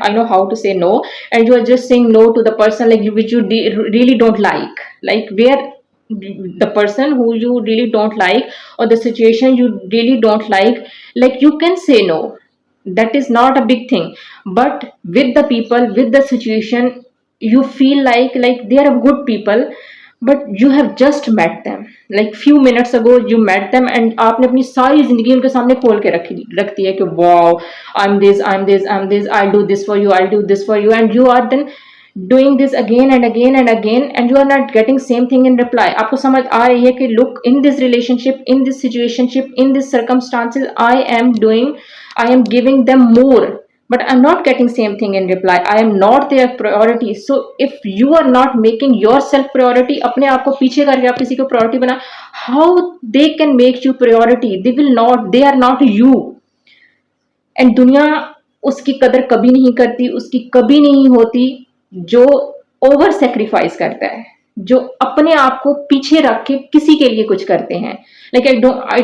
I know how to say no, and you are just saying no to the person like which you really don't like where the person who you really don't like, or the situation you really don't like you can say no. That is not a big thing. But with the people, with the situation, you feel like they are good people, but you have just met them, like few minutes ago you met them, and आपने अपनी सारी जिंदगी उनके सामने खोल के रख दी है कि wow, I'm this, I'll do this for you, I'll do this for you, and you are then doing this again and again and again, and you are not getting same thing in reply. आपको समझ आ रही है कि look, in this relationship, in this situationship, in this circumstances, I am giving them more, but I'm not getting same thing in reply. I am not their priority. So if you are not making yourself priority, अपने आप को पीछे करके आप किसी को priority बना, how they can make you priority? They will not. They are not you. And दुनिया उसकी कदर कभी नहीं करती, उसकी कभी नहीं होती जो ओवर सेक्रीफाइस करता है, जो अपने आप को पीछे रख के किसी के लिए कुछ करते हैं. Like I